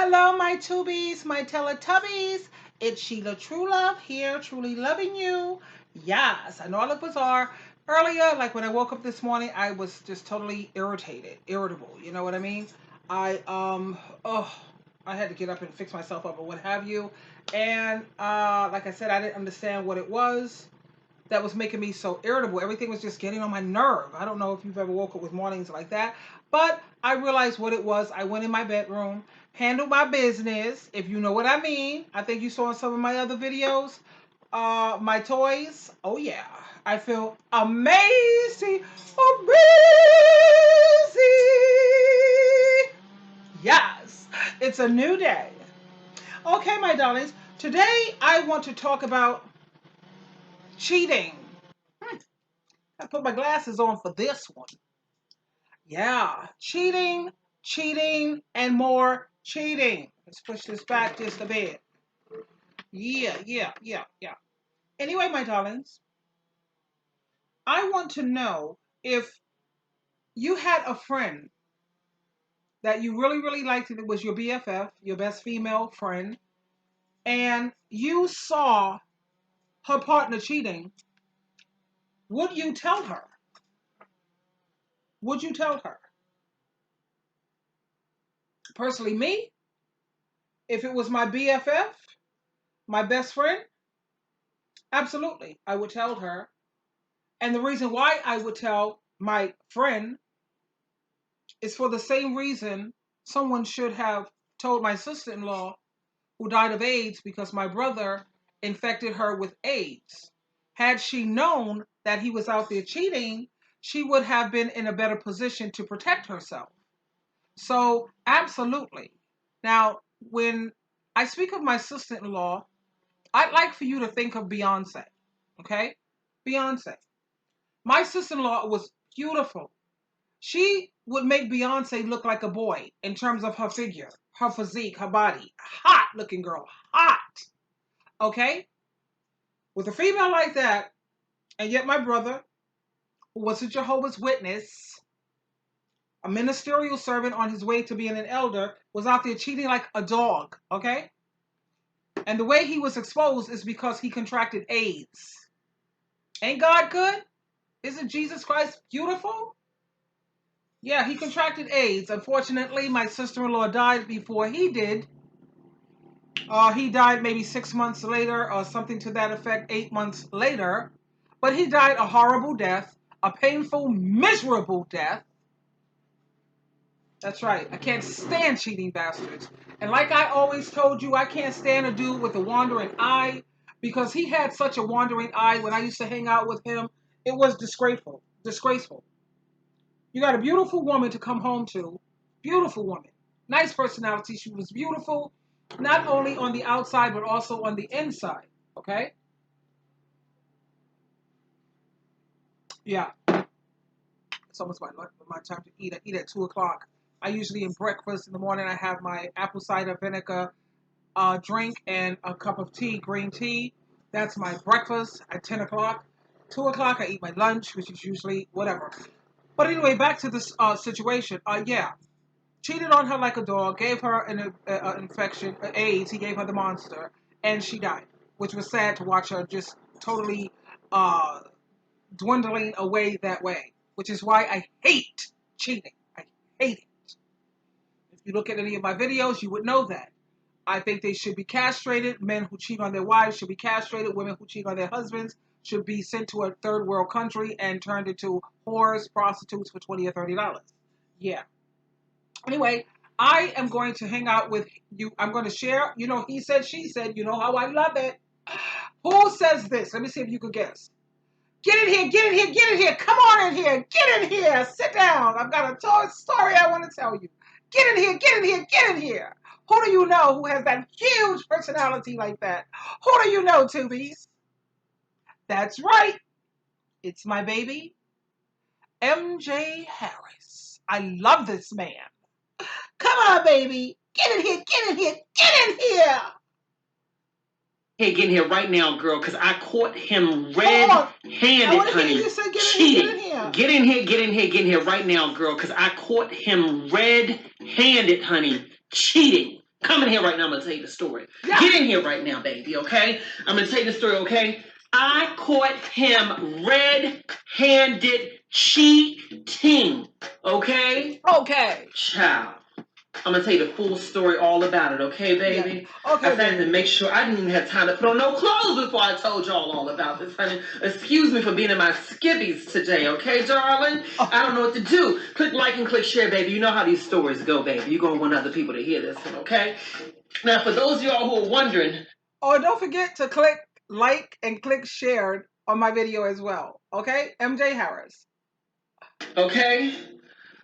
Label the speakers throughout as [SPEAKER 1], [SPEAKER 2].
[SPEAKER 1] Hello, my tubies, my Teletubbies. It's Sheila True Love here, truly loving you. Yes, and all of us are. Earlier, like when I woke up this morning, I was just totally irritable. You know what I mean? I oh, I had to get up and fix myself up or what have you. And like I said, I didn't understand what it was that was making me so irritable. Everything was just getting on my nerve. I don't know if you've ever woke up with mornings like that, but I realized what it was. I went in my bedroom, handled my business, if you know what I mean. I think you saw in some of my other videos. My toys. Oh yeah. I feel amazing. Amazing. Yes. It's a new day. Okay, my darlings. Today I want to talk about cheating. I put my glasses on for this one. Yeah, cheating, and more cheating. Let's push this back just a bit. Yeah. Anyway, my darlings, I want to know if you had a friend that you really liked and it was your BFF, your best female friend, and you saw her partner cheating, would you tell her? Would you tell her? Personally, me, if it was my BFF, my best friend, absolutely, I would tell her. And the reason why I would tell my friend is for the same reason someone should have told my sister in law who died of AIDS because my brother infected her with AIDS. Had she known that he was out there cheating, she would have been in a better position to protect herself. So, absolutely. Now, when I speak of my sister in law, I'd like for you to think of Beyonce. Okay? Beyonce. My sister in law was beautiful. She would make Beyonce look like a boy in terms of her figure, her physique, her body. Hot looking girl. Hot. Okay? With a female like that, and yet my brother, who was a Jehovah's Witness, a ministerial servant on his way to being an elder, was out there cheating like a dog. Okay? And the way he was exposed is because he contracted AIDS. Ain't God good? Isn't Jesus Christ beautiful? Yeah, he contracted AIDS. Unfortunately, my sister in law died before he did. He died maybe 6 months later, or something to that effect, 8 months later. But he died a horrible death, a painful, miserable death. That's right. I can't stand cheating bastards. And like I always told you, I can't stand a dude with a wandering eye because he had such a wandering eye when I used to hang out with him. It was disgraceful. Disgraceful. You got a beautiful woman to come home to. Beautiful woman. Nice personality. She was beautiful, not only on the outside, but also on the inside. Okay? Yeah. It's almost my time to eat. I eat at 2 o'clock. I usually in breakfast in the morning, I have my apple cider vinegar drink and a cup of tea, green tea. That's my breakfast at 10 o'clock. 2 o'clock, I eat my lunch, which is usually whatever. But anyway, back to this situation. Yeah, cheated on her like a dog, gave her an infection, AIDS. He gave her the monster, and she died, which was sad to watch her just totally uh, dwindling away that way. Which is why I hate cheating. I hate it. If you look at any of my videos, you would know that. I think they should be castrated. Men who cheat on their wives should be castrated. Women who cheat on their husbands should be sent to a third world country and turned into whores, prostitutes for $20 or $30. Yeah. Anyway, I am going to hang out with you. I'm going to share, he said, she said, you know how I love it. Who says this? Let me see if you can guess. Get in here, get in here, get in here. Come on in here, get in here. Sit down. I've got a story I want to tell you. Get in here, get in here, get in here. Who do you know who has that huge personality like that? Who do you know, Tubies? That's right. It's my baby, MJ Harris. I love this man. Come on, baby. Get in here, get in here, get in here.
[SPEAKER 2] Hey, get in here right now, girl, because I caught him red-handed, honey.
[SPEAKER 1] You say
[SPEAKER 2] cheating.
[SPEAKER 1] Get in here.
[SPEAKER 2] Get in here right now, girl, because I caught him red-handed, honey, cheating. Come in here right now. I'm going to tell you the story.
[SPEAKER 1] Yeah.
[SPEAKER 2] Get in here right now, baby, okay? I'm going to tell you the story, okay? I caught him red-handed cheating, okay?
[SPEAKER 1] Okay.
[SPEAKER 2] Child. I'm going to tell you the full story all about it, okay, baby?
[SPEAKER 1] Yeah. Okay,
[SPEAKER 2] I had to make sure I didn't even have time to put on no clothes before I told y'all all about this, honey. Excuse me for being in my skivvies today, okay, darling? Oh. I don't know what to do. Click like and click share, baby. You know how these stories go, baby. You're going to want other people to hear this one, okay? Now, for those of y'all who are wondering...
[SPEAKER 1] Oh, don't forget to click like and click share on my video as well, okay? MJ Harris.
[SPEAKER 2] Okay?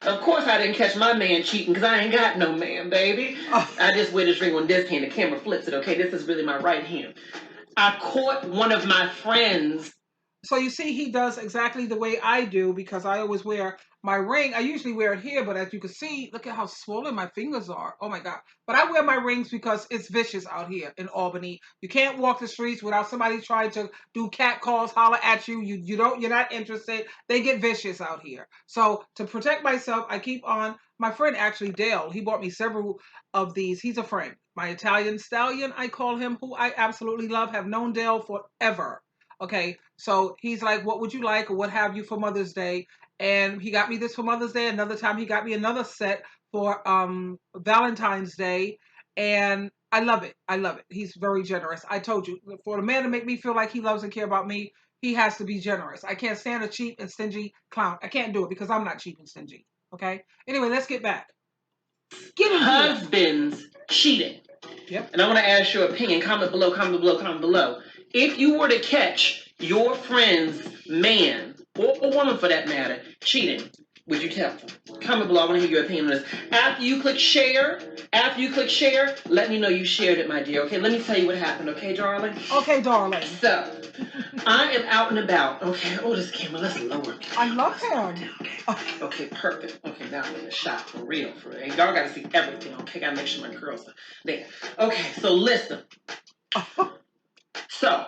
[SPEAKER 2] Of course I didn't catch my man cheating because I ain't got no man, baby. I just wear this ring on this hand. The camera flips it, okay? This is really my right hand. I caught one of my friends.
[SPEAKER 1] So you see, he does exactly the way I do because I always wear my ring. I usually wear it here, but as you can see, look at how swollen my fingers are. Oh my God. But I wear my rings because it's vicious out here in Albany. You can't walk the streets without somebody trying to do cat calls, holler at you. You're not interested. They get vicious out here. So to protect myself, I keep on. My friend actually, Dale, he bought me several of these. He's a friend. My Italian stallion, I call him, who I absolutely love, have known Dale forever. Okay, so he's like, what would you like or what have you for Mother's Day? And he got me this for Mother's Day. Another time he got me another set for Valentine's Day. And I love it. I love it. He's very generous. I told you, for a man to make me feel like he loves and care about me, he has to be generous. I can't stand a cheap and stingy clown. I can't do it because I'm not cheap and stingy. Okay? Anyway, let's get back.
[SPEAKER 2] Get in Husbands here. Cheating.
[SPEAKER 1] Yep.
[SPEAKER 2] And I want to ask your opinion. Comment below, comment below, comment below. If you were to catch your friend's man, or woman for that matter, cheating, would you tell them? Comment below. I want to hear your opinion on this. After you click share, let me know you shared it, my dear. Okay, let me tell you what happened. Okay, darling?
[SPEAKER 1] Okay, darling.
[SPEAKER 2] So, I am out and about. Okay, oh, this camera, let's lower it.
[SPEAKER 1] I love him.
[SPEAKER 2] Okay, perfect. Okay, now I'm in the shot for real. Y'all gotta see everything, okay? Gotta make sure my girls are there. Okay, so listen. So,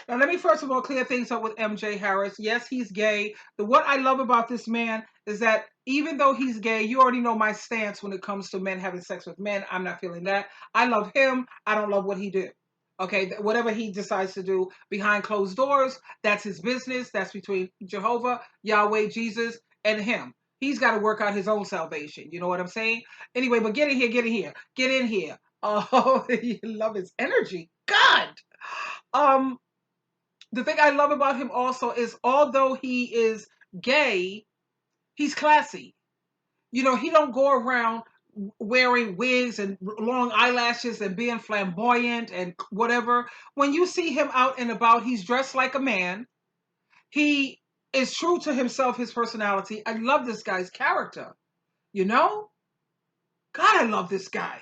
[SPEAKER 1] now let me first of all clear things up with MJ Harris. Yes, he's gay. What I love about this man is that even though he's gay, you already know my stance when it comes to men having sex with men. I'm not feeling that. I love him. I don't love what he did. Okay, whatever he decides to do behind closed doors, that's his business. That's between Jehovah, Yahweh, Jesus, and him. He's got to work out his own salvation. You know what I'm saying? Anyway, but get in here. Oh, you love his energy. God. The thing I love about him also is although he is gay, he's classy. You know, he don't go around wearing wigs and long eyelashes and being flamboyant and whatever. When you see him out and about, he's dressed like a man. He is true to himself, his personality. I love this guy's character. You know? God, I love this guy.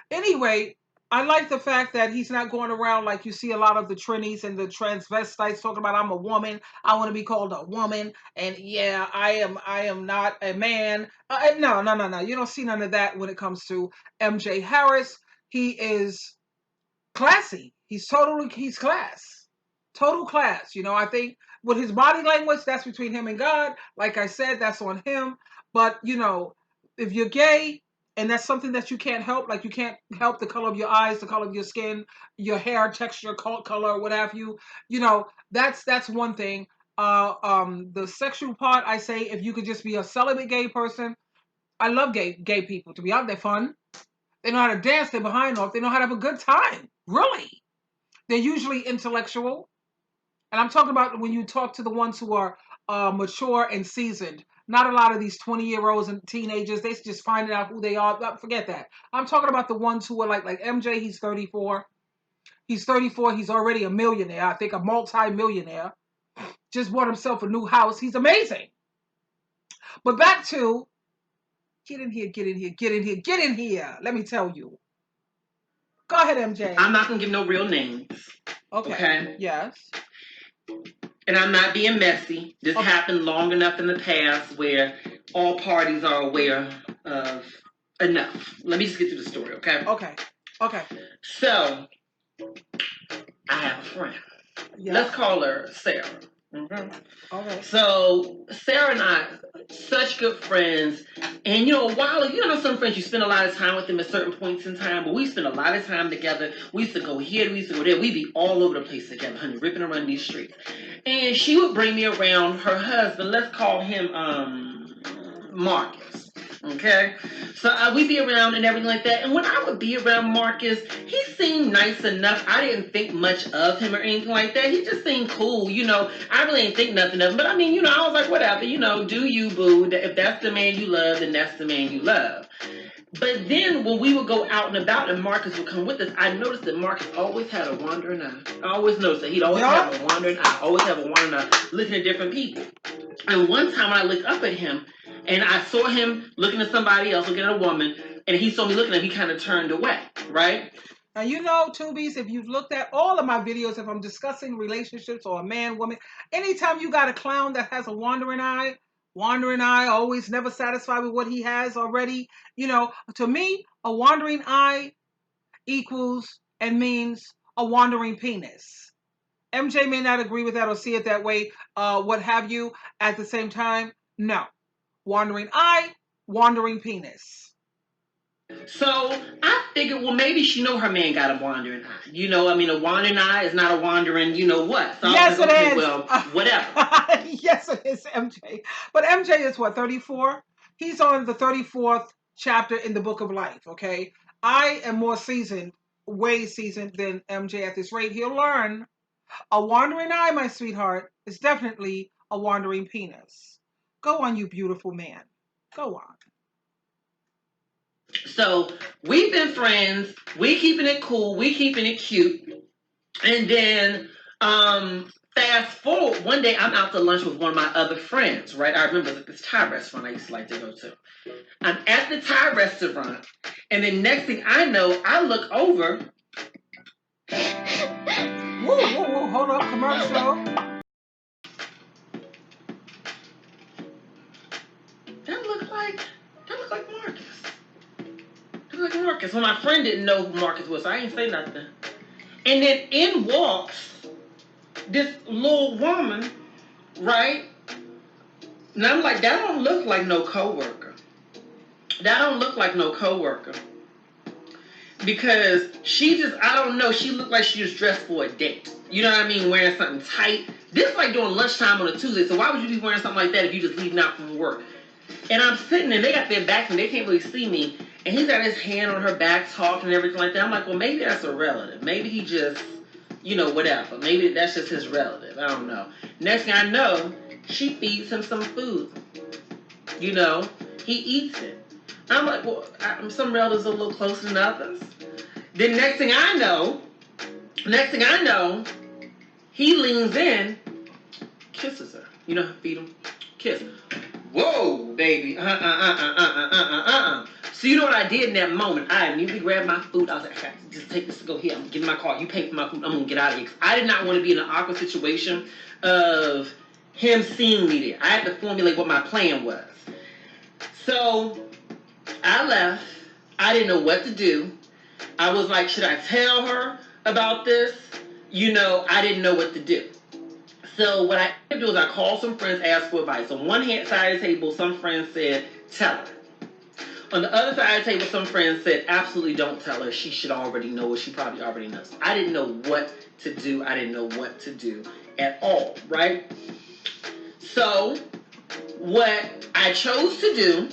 [SPEAKER 1] Anyway, I like the fact that he's not going around like you see a lot of the Trinis and the transvestites talking about, I'm a woman, I want to be called a woman, and yeah, I am not a man. No. You don't see none of that when it comes to MJ Harris. He is classy. He's class. Total class. You know, I think with his body language, that's between him and God. Like I said, that's on him. But, you know, if you're gay, and that's something that you can't help, like you can't help the color of your eyes, the color of your skin, your hair texture, color, what have you. You know, that's one thing. The sexual part, I say, if you could just be a celibate gay person, I love gay people. To be honest, they're fun. They know how to dance their behind off. They know how to have a good time. Really, they're usually intellectual, and I'm talking about when you talk to the ones who are mature and seasoned. Not a lot of these 20-year-olds and teenagers. They just finding out who they are. Forget that. I'm talking about the ones who are like MJ. He's 34. He's 34. He's already a millionaire. I think a multi-millionaire. Just bought himself a new house. He's amazing. But back to get in here. Let me tell you. Go ahead, MJ.
[SPEAKER 2] I'm not gonna give no real names.
[SPEAKER 1] Okay. Yes.
[SPEAKER 2] And I'm not being messy. This happened long enough in the past where all parties are aware of enough. Let me just get through the story, okay?
[SPEAKER 1] Okay.
[SPEAKER 2] So, I have a friend. Yeah. Let's call her Sarah. Mm-hmm. Okay. So, Sarah and I, such good friends. And a while, some friends, you spend a lot of time with them at certain points in time, but we spend a lot of time together. We used to go here, we used to go there. We'd be all over the place together, honey, ripping around these streets. And she would bring me around her husband. Let's call him Marcus. Okay, so we'd be around and everything like that. And when I would be around Marcus, he seemed nice enough. I didn't think much of him or anything like that. He just seemed cool. I really didn't think nothing of him. But I mean, I was like, whatever, do you, boo. If that's the man you love, then that's the man you love. But then when we would go out and about and Marcus would come with us, I noticed that Marcus always had a wandering eye. I always noticed that he'd always have a wandering eye, looking at different people. And one time when I looked up at him, and I saw him looking at somebody else, looking at a woman, and he saw me looking at him, he kind of turned away, right?
[SPEAKER 1] Now, Tubies, if you've looked at all of my videos, if I'm discussing relationships or a man, woman, anytime you got a clown that has a wandering eye, always never satisfied with what he has already, to me, a wandering eye equals and means a wandering penis. MJ may not agree with that or see it that way, what have you. At the same time, no. Wandering eye, wandering penis.
[SPEAKER 2] So I figured, well, maybe she know her man got a wandering eye. A wandering eye is not a wandering, what? So
[SPEAKER 1] yes,
[SPEAKER 2] I was like,
[SPEAKER 1] it
[SPEAKER 2] okay,
[SPEAKER 1] is.
[SPEAKER 2] Well, whatever.
[SPEAKER 1] Yes, it is, MJ. But MJ is what, 34? He's on the 34th chapter in the Book of Life, okay? I am more seasoned, way seasoned than MJ at this rate. He'll learn. A wandering eye, my sweetheart, is definitely a wandering penis. Go on, you beautiful man. Go on.
[SPEAKER 2] So we've been friends. We keeping it cool. We keeping it cute. And then fast forward, one day I'm out to lunch with one of my other friends, right? I remember this Thai restaurant I used to like to go to. I'm at the Thai restaurant, and then next thing I know, I look over.
[SPEAKER 1] Whoa, hold up, commercial.
[SPEAKER 2] That looked like Marcus. That looked like Marcus. Well, my friend didn't know who Marcus was, so I ain't say nothing. And then in walks this little woman, right? And I'm like, that don't look like no coworker. That don't look like no coworker. Because I don't know, she looked like she was dressed for a date. You know what I mean? Wearing something tight. This is like during lunchtime on a Tuesday, so why would you be wearing something like that if you just leaving out from work? And I'm sitting there, they got their back and they can't really see me. And he's got his hand on her back talking and everything like that. I'm like, well, maybe that's a relative. Maybe he just, whatever. Maybe that's just his relative. I don't know. Next thing I know, she feeds him some food. He eats it. I'm like, well, some relatives are a little closer than others. Then next thing I know, he leans in, kisses her. Feed him, kiss. Whoa, baby. So you know what I did in that moment? I immediately grabbed my food. I was like, okay, just take this to go here. I'm giving my card. You pay for my food. I'm going to get out of here. I did not want to be in an awkward situation of him seeing me there. I had to formulate what my plan was. So I left. I didn't know what to do. I was like, should I tell her about this? I didn't know what to do. So what I did was I called some friends, asked for advice. On one side of the table, some friends said, tell her. On the other side of the table, some friends said, absolutely don't tell her. She should already know what she probably already knows. I didn't know what to do. I didn't know what to do at all, right? So what I chose to do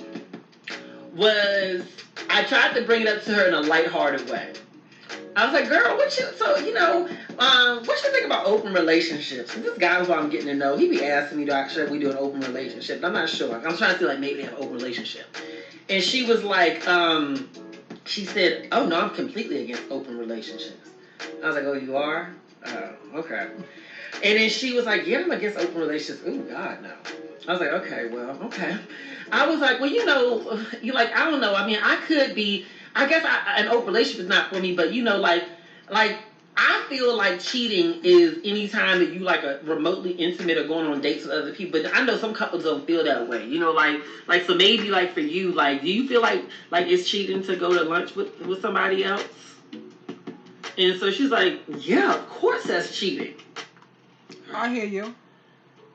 [SPEAKER 2] was I tried to bring it up to her in a lighthearted way. I was like, girl, what you think about open relationships? And this guy who I'm getting to know, he be asking me, should we do an open relationship? I'm not sure. I'm trying to feel like maybe they have an open relationship. And she was like, she said, oh no, I'm completely against open relationships. I was like, oh, you are? Oh, okay. And then she was like, yeah, I'm against open relationships. Oh, God, no. I was like, okay, well, okay. I was like, well, I don't know. I mean, I could be, I guess an open relationship is not for me, but I feel like cheating is any time that you a remotely intimate or going on dates with other people. But I know some couples don't feel that way. So maybe for you, do you feel like it's cheating to go to lunch with somebody else? And so she's like, yeah, of course that's cheating.
[SPEAKER 1] I hear you.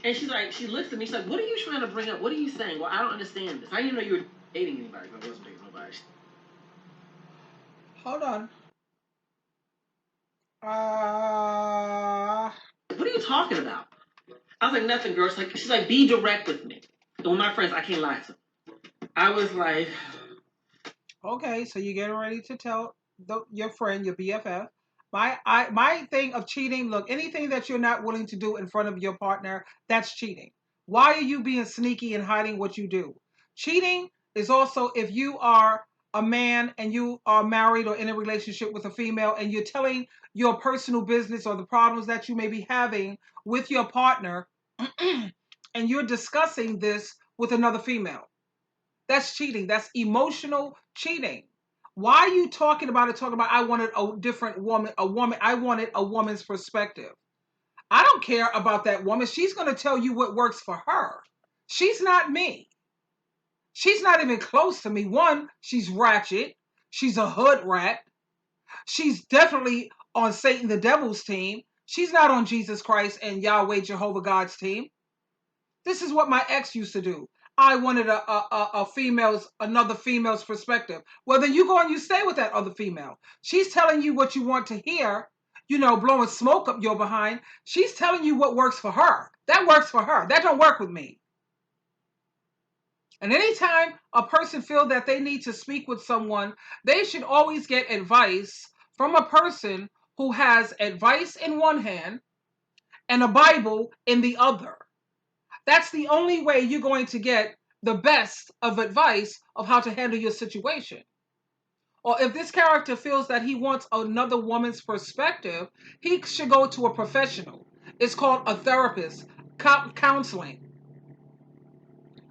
[SPEAKER 2] And she looks at me, she's like, what are you trying to bring up? What are you saying? Well, I don't understand this. How do you know you were dating anybody? I wasn't dating nobody.
[SPEAKER 1] Hold on.
[SPEAKER 2] What are you talking about? I was like, nothing, girl. She's like, be direct with me. And with my friends, I can't lie to them. I was like,
[SPEAKER 1] Okay, so you're getting ready to tell your friend, your BFF. My thing of cheating. Look, anything that you're not willing to do in front of your partner, that's cheating. Why are you being sneaky and hiding what you do? Cheating is also if you are a man and you are married or in a relationship with a female and you're telling your personal business or the problems that you may be having with your partner and you're discussing this with another female. That's cheating. That's emotional cheating. Why are you talking about it? Talking about I wanted a different woman, I wanted a woman's perspective. I don't care about that woman. She's going to tell you what works for her. She's not me. She's not even close to me. One, she's ratchet. She's a hood rat. She's definitely on Satan the devil's team. She's not on Jesus Christ and Yahweh Jehovah God's team. This is what my ex used to do. I wanted another female's perspective. Well, then you go and you stay with that other female. She's telling you what you want to hear, blowing smoke up your behind. She's telling you what works for her. That works for her. That don't work with me. And anytime a person feels that they need to speak with someone, they should always get advice from a person who has advice in one hand and a Bible in the other. That's the only way you're going to get the best of advice of how to handle your situation. Or if this character feels that he wants another woman's perspective, he should go to a professional. It's called a therapist, counseling.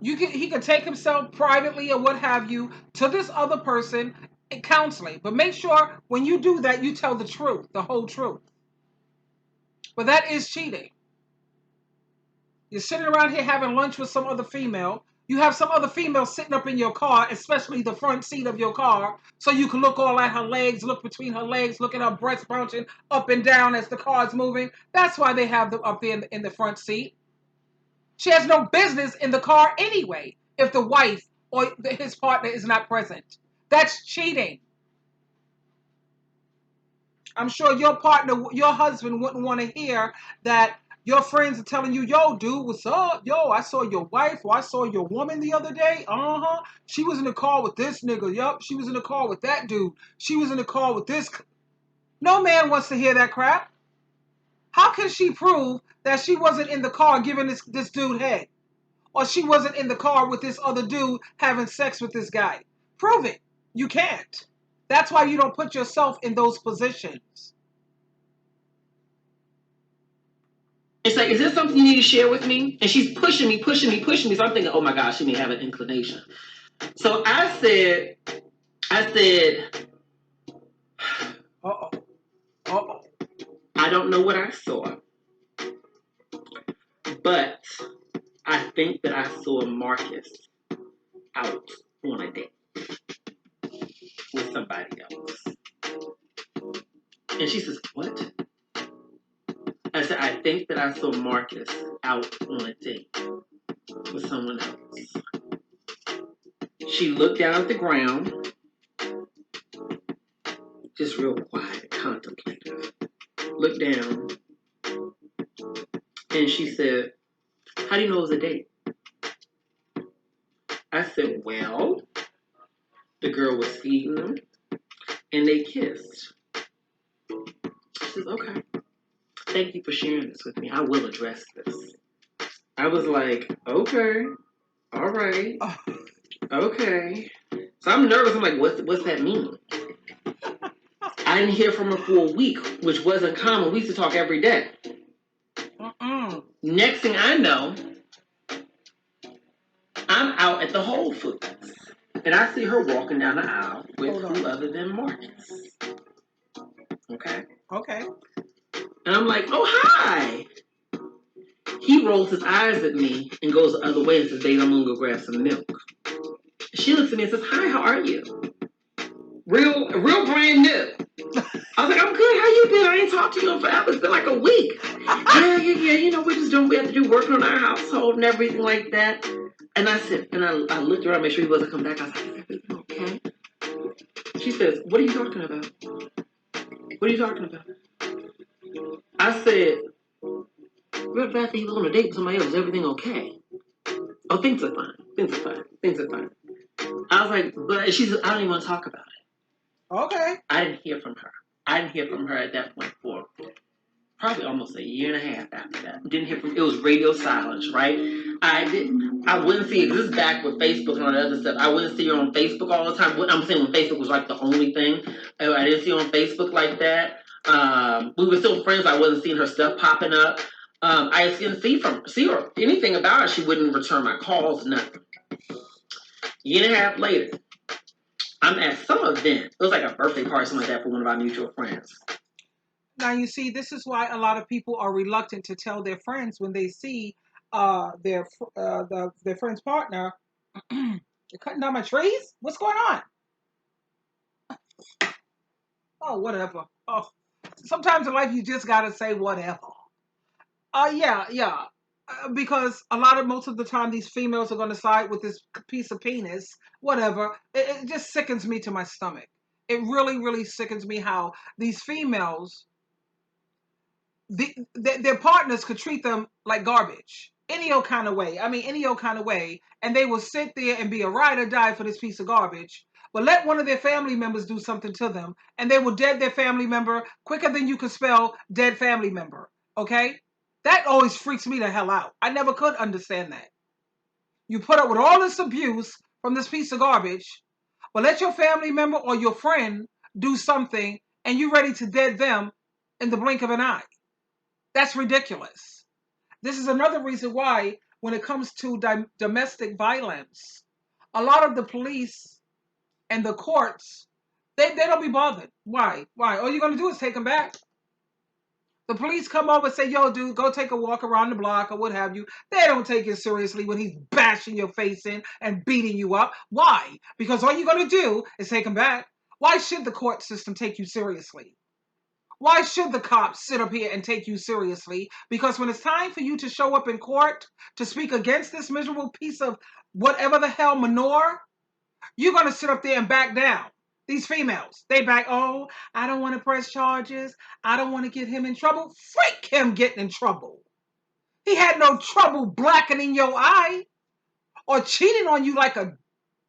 [SPEAKER 1] He can take himself privately or what have you to this other person in counseling. But make sure when you do that, you tell the truth, the whole truth. But that is cheating. You're sitting around here having lunch with some other female. You have some other female sitting up in your car, especially the front seat of your car, so you can look all at her legs, look between her legs, look at her breasts bouncing up and down as the car is moving. That's why they have them up there in the front seat. She has no business in the car anyway if the wife or his partner is not present. That's cheating. I'm sure your partner, your husband wouldn't want to hear that your friends are telling you, yo, dude, what's up? Yo, I saw your wife or I saw your woman the other day. Uh-huh. She was in the car with this nigga. Yup. She was in the car with that dude. She was in the car with this. No man wants to hear that crap. How can she prove that she wasn't in the car giving this dude head? Or she wasn't in the car with this other dude having sex with this guy? Prove it. You can't. That's why you don't put yourself in those positions.
[SPEAKER 2] it's like, is this something you need to share with me? And she's pushing me. So I'm thinking, oh my gosh, she may have an inclination. So I said, I don't know what I saw, but I think that I saw Marcus out on a date with somebody else. And she says, what? I said, I think that I saw Marcus out on a date with someone else. She looked down at the ground, just real quiet, contemplative. Looked down, and she said, how do you know it was a date? I said, well, the girl was feeding them, and they kissed. She says, okay. Thank you for sharing this with me. I will address this. I was like, okay, all right, okay. So I'm nervous. I'm like, what's that mean? I didn't hear from her for a week, which wasn't common. We used to talk every day. Next thing I know, I'm out at the Whole Foods, and I see her walking down the aisle with who other than Marcus. Okay. And I'm like, oh, hi. He rolls his eyes at me and goes the other way and says, babe, I'm going to go grab some milk. She looks at me and says, hi, how are you? Real brand new. I was like, I'm good. How you been? I ain't talked to you in forever. It's been like a week. Yeah. We have to do work on our household and everything like that. And I said, and I looked around, make sure he wasn't coming back. I was like, is everything okay? She says, what are you talking about? What are you talking about? I said, we're glad that he was on a date with somebody else. Is everything okay? Oh, things are fine. Things are fine. I was like, but she said, I don't even want to talk about it.
[SPEAKER 1] Okay.
[SPEAKER 2] I didn't hear from her at that point for probably almost a year and a half after that. Didn't hear from. It was radio silence, right? I wouldn't see it. This is back with Facebook and all that other stuff. I wouldn't see her on Facebook all the time. I'm saying when Facebook was like the only thing. I didn't see her on Facebook like that. We were still friends. I wasn't seeing her stuff popping up. I just didn't see her anything about her. She wouldn't return my calls, nothing. Year and a half later, I'm at some event. It was like a birthday party, something like that, for one of our mutual friends.
[SPEAKER 1] Now you see, this is why a lot of people are reluctant to tell their friends when they see their friend's partner. You're cutting down my trees. What's going on? Oh, whatever. Oh, sometimes in life you just gotta say whatever. Yeah. Because most of the time these females are gonna side with this piece of penis. Whatever. It just sickens me to my stomach. It really, really sickens me how these females, their partners could treat them like garbage. Any old kind of way. I mean, any old kind of way. And they will sit there and be a ride or die for this piece of garbage. But let one of their family members do something to them, and they will dead their family member quicker than you can spell dead family member. Okay? That always freaks me the hell out. I never could understand that. You put up with all this abuse from this piece of garbage, but let your family member or your friend do something, and you're ready to dead them in the blink of an eye. That's ridiculous. This is another reason why, when it comes to domestic violence, a lot of the police and the courts, they don't be bothered. Why? All you're going to do is take them back. The police come over and say, yo, dude, go take a walk around the block or what have you. They don't take it seriously when he's bashing your face in and beating you up. Why? Because all you're going to do is take him back. Why should the court system take you seriously? Why should the cops sit up here and take you seriously? Because when it's time for you to show up in court to speak against this miserable piece of whatever the hell manure, you're going to sit up there and back down. These females, they back, oh, I don't want to press charges. I don't want to get him in trouble. Freak him getting in trouble. He had no trouble blackening your eye or cheating on you like a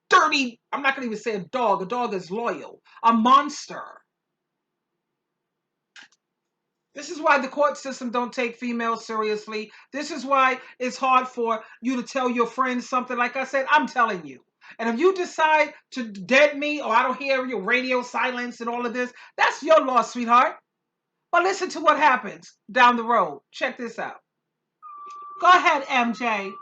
[SPEAKER 1] dirty, I'm not going to even say a dog. A dog is loyal. A monster. This is why the court system don't take females seriously. This is why it's hard for you to tell your friends something. Like I said, I'm telling you. And if you decide to dead me or I don't hear your radio silence and all of this, that's your loss, sweetheart. But listen to what happens down the road. Check this out. Go ahead, MJ.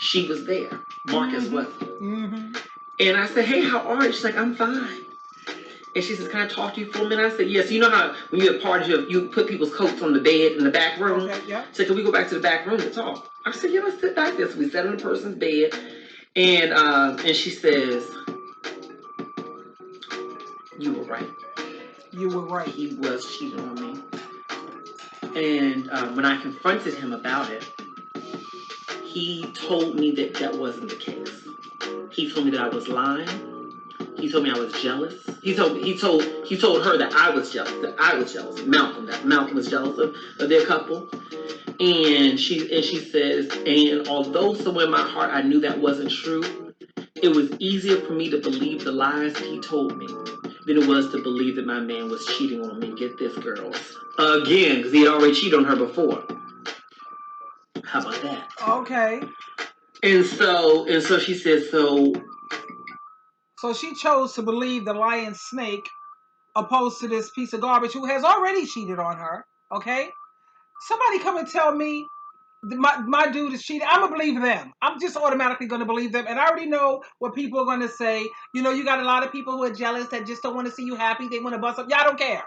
[SPEAKER 2] She was there. Marcus wasn't.
[SPEAKER 1] Mm-hmm.
[SPEAKER 2] And I said, hey, how are you? She's like, I'm fine. And she says, can I talk to you for a minute? I said, yes. You know how when you have parties, you put people's coats on the bed in the back room?
[SPEAKER 1] Okay, yeah.
[SPEAKER 2] So can we go back to the back room to talk? I said, yeah, let's sit back there. So we sat on the person's bed. And she says, you were right.
[SPEAKER 1] You were right.
[SPEAKER 2] He was cheating on me. And when I confronted him about it, he told me that wasn't the case. He told me that I was lying. He told me I was jealous. He told her that I was jealous. Malcolm was jealous of their couple. And she says, and although somewhere in my heart I knew that wasn't true, it was easier for me to believe the lies that he told me than it was to believe that my man was cheating on me. Get this, girls. Again, because he had already cheated on her before. How about that?
[SPEAKER 1] Okay.
[SPEAKER 2] And so she says,
[SPEAKER 1] So she chose to believe the lion snake opposed to this piece of garbage who has already cheated on her. Okay? Somebody come and tell me my dude is cheating. I'm going to believe them. I'm just automatically going to believe them. And I already know what people are going to say. You know, you got a lot of people who are jealous that just don't want to see you happy. They want to bust up. Yeah, I don't care.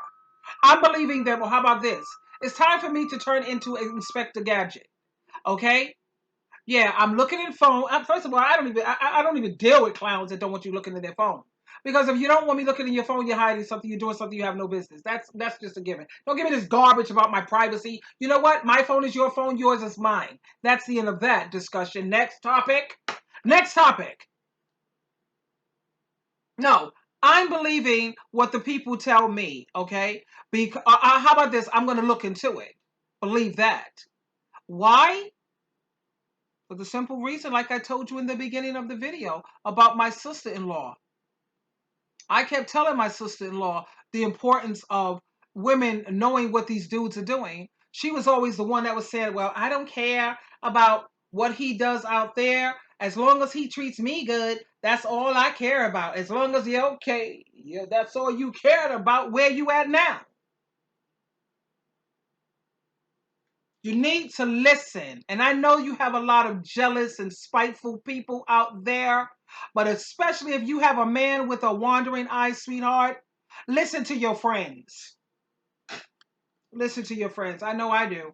[SPEAKER 1] I'm believing them. Or how about this? It's time for me to turn into an Inspector Gadget. Okay? Yeah, I'm looking in phone. First of all, I don't even deal with clowns that don't want you looking at their phone. Because if you don't want me looking in your phone, you're hiding something, you're doing something you have no business. That's just a given. Don't give me this garbage about my privacy. You know what? My phone is your phone, yours is mine. That's the end of that discussion. Next topic. Next topic. No, I'm believing what the people tell me, okay? Because how about this? I'm going to look into it. Believe that. Why? For the simple reason, like I told you in the beginning of the video, about my sister-in-law. I kept telling my sister-in-law the importance of women knowing what these dudes are doing. She was always the one that was saying, well, I don't care about what he does out there. As long as he treats me good, that's all I care about. As long as you're okay, yeah, that's all you cared about. Where you at now? You need to listen. And I know you have a lot of jealous and spiteful people out there, but especially if you have a man with a wandering eye, sweetheart, listen to your friends. Listen to your friends. I know I do.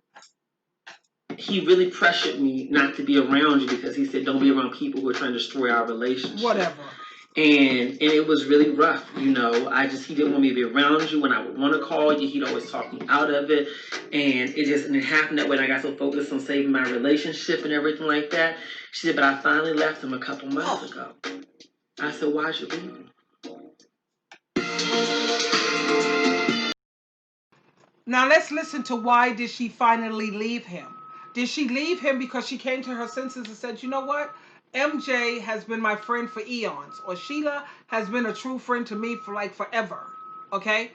[SPEAKER 2] He really pressured me not to be around you because he said, don't be around people who are trying to destroy our relationship.
[SPEAKER 1] Whatever.
[SPEAKER 2] And it was really rough, you know. He didn't want me to be around you. When I would want to call you, he'd always talk me out of it. And it happened that way. And I got so focused on saving my relationship and everything like that. She said, but I finally left him a couple months ago. I said, why'd you leave him?
[SPEAKER 1] Now let's listen to why did she finally leave him. Did she leave him because she came to her senses and said, you know what? MJ has been my friend for eons, or Sheila has been a true friend to me for like forever. Okay?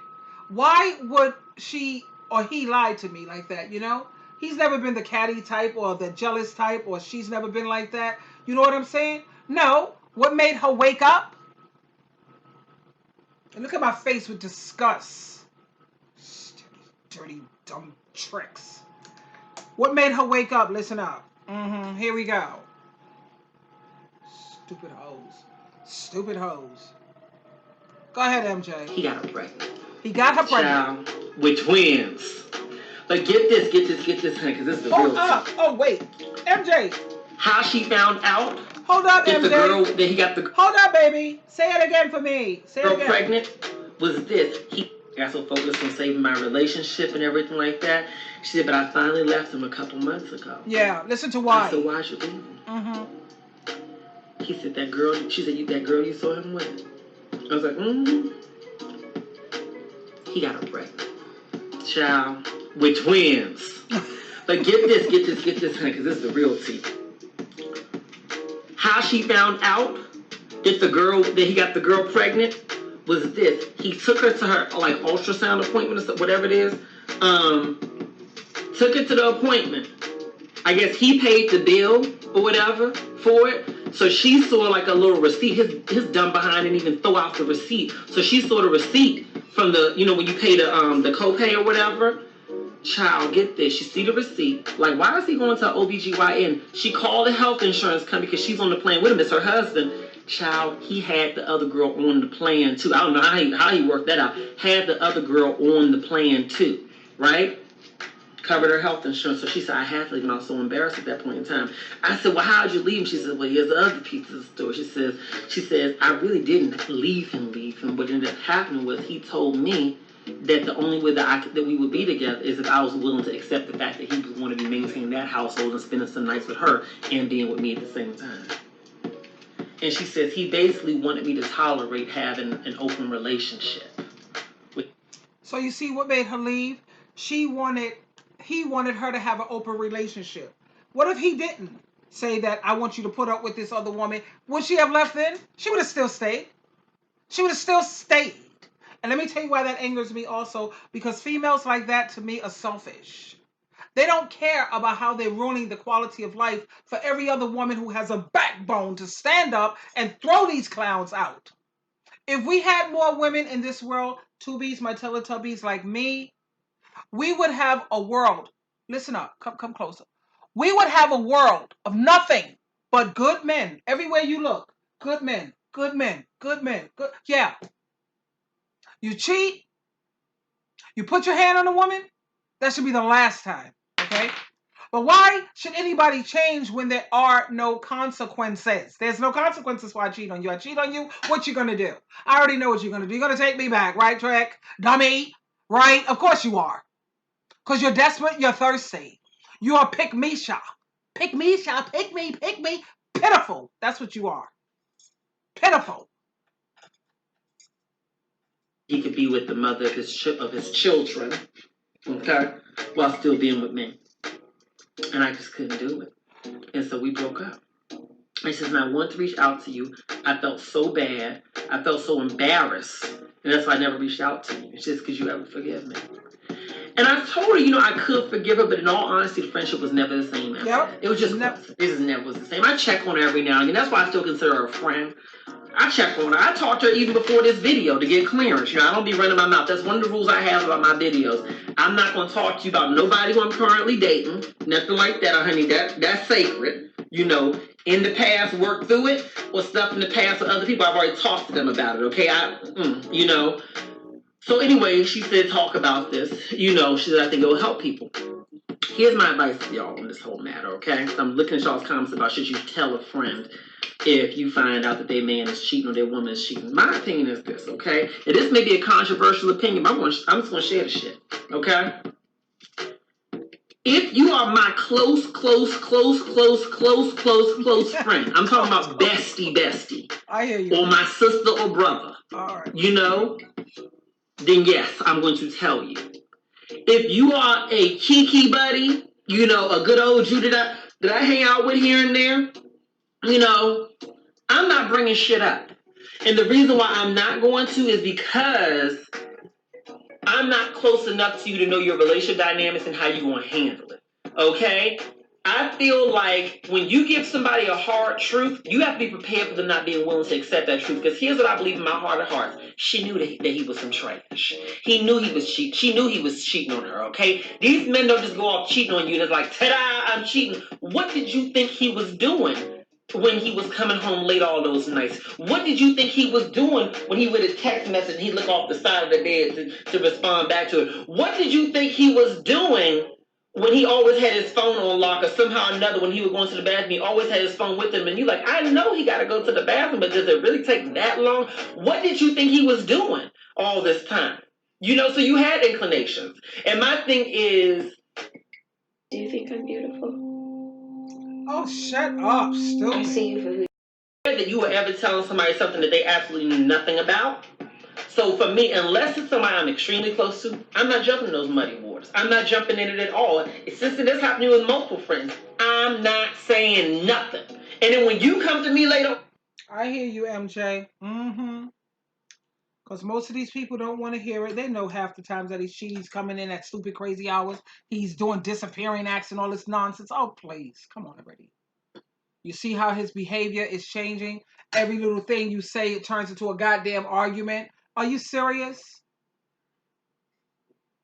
[SPEAKER 1] Why would she or he lie to me like that, you know? He's never been the catty type or the jealous type, or she's never been like that. You know what I'm saying? No. What made her wake up? And look at my face with disgust. Dirty, dumb tricks. What made her wake up? Listen up. Here we go. Stupid hoes. Stupid hoes. Go ahead, MJ.
[SPEAKER 2] He got her pregnant.
[SPEAKER 1] He got her pregnant.
[SPEAKER 2] Child, with twins. But get this, honey, because this is the real
[SPEAKER 1] up. Oh, wait. MJ.
[SPEAKER 2] How she found out.
[SPEAKER 1] Hold up,
[SPEAKER 2] that
[SPEAKER 1] MJ.
[SPEAKER 2] The girl that he got the.
[SPEAKER 1] Hold up, baby. Say it again for me. Say it again.
[SPEAKER 2] Pregnant was this. He got so focused on saving my relationship and everything like that. She said, but I finally left him a couple months ago.
[SPEAKER 1] Yeah, listen to why.
[SPEAKER 2] I said, why'd you leave him? He said, that girl, she said, that girl you saw him with? I was like, He got her pregnant. Child, with twins. But get this, honey, because this is the real tea. How she found out that he got the girl pregnant was this. He took her to her like ultrasound appointment or whatever it is. Took her to the appointment. I guess he paid the bill or whatever for it. So she saw like a little receipt. His dumb behind didn't even throw out the receipt. So she saw the receipt from the, when you pay the copay or whatever. Child, get this. She see the receipt. Like, why is he going to OBGYN? She called the health insurance company because she's on the plan with him. It's her husband. Child, he had the other girl on the plan too. I don't know how he worked that out. Had the other girl on the plan too, right? Covered her health insurance. So she said, I had to leave, and I was so embarrassed at that point in time. I said, well, how'd you leave him? She said, well, here's the other piece of the story. She says, I really didn't leave him. What ended up happening was he told me that the only way that we would be together is if I was willing to accept the fact that he was going to be maintaining that household and spending some nights with her and being with me at the same time. And she says he basically wanted me to tolerate having an open relationship.
[SPEAKER 1] So you see what made her leave? He wanted her to have an open relationship. What if he didn't say that, I want you to put up with this other woman? Would she have left then? She would have still stayed. And let me tell you why that angers me also, because females like that to me are selfish. They don't care about how they're ruining the quality of life for every other woman who has a backbone to stand up and throw these clowns out. If we had more women in this world, Tubies, my Teletubbies like me, we would have a world. Listen up, come closer. We would have a world of nothing but good men. Everywhere you look, good men. Yeah. You cheat, you put your hand on a woman, that should be the last time, okay? But why should anybody change when there are no consequences? There's no consequences for I cheat on you. I cheat on you. What you gonna do? I already know what you're gonna do. You're gonna take me back, right, Trek? Dummy, right? Of course you are. Because you're desperate, you're thirsty. You are pick-me-sha. Pick-me-sha, pick me, pick me. Pitiful. That's what you are. Pitiful.
[SPEAKER 2] He could be with the mother of his children, okay, while still being with me. And I just couldn't do it. And so we broke up. He says, and I wanted to reach out to you. I felt so bad. I felt so embarrassed. And that's why I never reached out to you. It's just because you ever forgive me. And I told her, I could forgive her, but in all honesty, the friendship was never the same after that. It was just it just never was the same. I check on her every now and then. That's why I still consider her a friend. I check on her. I talked to her even before this video to get clearance. I don't be running my mouth. That's one of the rules I have about my videos. I'm not going to talk to you about nobody who I'm currently dating. Nothing like that, honey. That's sacred. In the past, work through it, or stuff in the past with other people. I've already talked to them about it, okay? So anyway, she said, talk about this. She said, I think it will help people. Here's my advice to y'all on this whole matter, okay? So I'm looking at y'all's comments about should you tell a friend if you find out that their man is cheating or their woman is cheating. My opinion is this, okay? And this may be a controversial opinion, but I'm just going to share the shit, okay? If you are my close friend, I'm talking about bestie.
[SPEAKER 1] I hear you.
[SPEAKER 2] Or my sister or brother.
[SPEAKER 1] All right.
[SPEAKER 2] Then yes, I'm going to tell you. If you are a kiki buddy, a good old Jew that I hang out with here and there, I'm not bringing shit up. And the reason why I'm not going to is because I'm not close enough to you to know your relationship dynamics and how you want to handle it. Okay? I feel like when you give somebody a hard truth, you have to be prepared for them not being willing to accept that truth. Because here's what I believe in my heart of hearts. She knew that he was some trash. He knew he was cheating. She knew he was cheating on her, okay? These men don't just go off cheating on you and it's like, ta-da, I'm cheating. What did you think he was doing when he was coming home late all those nights? What did you think he was doing when he would a text message and he'd look off the side of the bed to respond back to it? What did you think he was doing when he always had his phone on lock, or somehow or another when he was going to the bathroom, he always had his phone with him, and you're like, I know he got to go to the bathroom, but does it really take that long? What did you think he was doing all this time? So you had inclinations. And my thing is, do you think I'm beautiful?
[SPEAKER 1] Oh, shut up, stupid.
[SPEAKER 2] I see you for who that you were ever telling somebody something that they absolutely knew nothing about. So for me, unless it's somebody I'm extremely close to, I'm not jumping in those muddy waters. I'm not jumping in it at all. Since this happened with multiple friends, I'm not saying nothing. And then when you come to me later,
[SPEAKER 1] I hear you, MJ. Because most of these people don't want to hear it. They know half the times that he's coming in at stupid, crazy hours. He's doing disappearing acts and all this nonsense. Oh, please. Come on already. You see how his behavior is changing? Every little thing you say, it turns into a goddamn argument. Are you serious?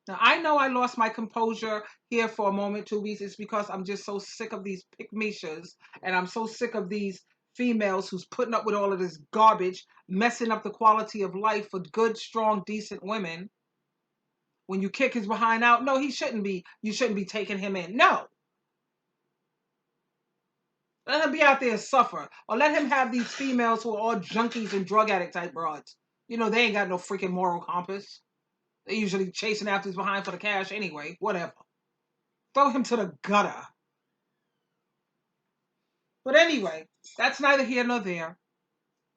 [SPEAKER 1] Now, I know I lost my composure here for a moment, 2 weeks. It's because I'm just so sick of these pick-me-shas, and I'm so sick of these females who's putting up with all of this garbage, messing up the quality of life for good, strong, decent women. When you kick his behind out, no, he shouldn't be. You shouldn't be taking him in. No. Let him be out there and suffer. Or let him have these females who are all junkies and drug addict type broads. They ain't got no freaking moral compass. They usually chasing after his behind for the cash anyway. Whatever. Throw him to the gutter. But anyway, that's neither here nor there.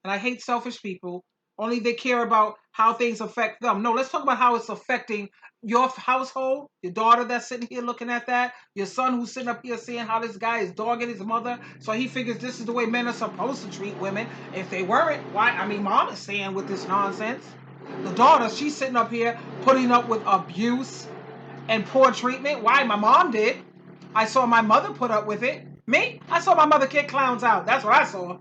[SPEAKER 1] And I hate selfish people. Only they care about how things affect them. No, let's talk about how it's affecting your household, your daughter that's sitting here looking at that, your son who's sitting up here seeing how this guy is dogging his mother. So he figures this is the way men are supposed to treat women. If they weren't, why? I mean, mom is saying with this nonsense. The daughter, she's sitting up here putting up with abuse and poor treatment. Why? My mom did. I saw my mother put up with it. Me? I saw my mother kick clowns out. That's what I saw.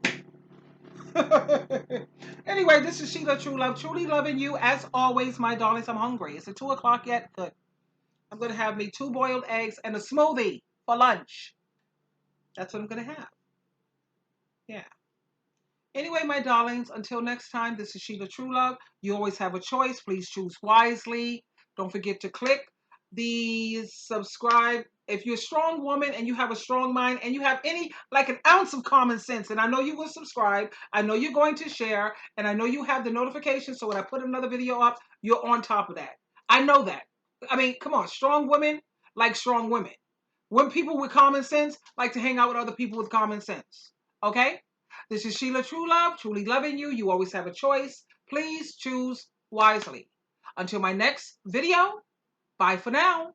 [SPEAKER 1] Anyway, this is Sheila True Love, truly loving you as always, my darlings. I'm hungry. Is it 2 o'clock yet? Good. I'm going to have me 2 boiled eggs and a smoothie for lunch. That's what I'm going to have. Yeah. Anyway, my darlings, until next time, this is Sheila True Love. You always have a choice. Please choose wisely. Don't forget to click the subscribe If you're a strong woman and you have a strong mind and you have like an ounce of common sense, and I know you will subscribe, I know you're going to share, and I know you have the notification, so when I put another video up, you're on top of that. I know that. I mean, come on, strong women like strong women. When people with common sense like to hang out with other people with common sense. Okay? This is Sheila True Love, truly loving you. You always have a choice. Please choose wisely. Until my next video, bye for now.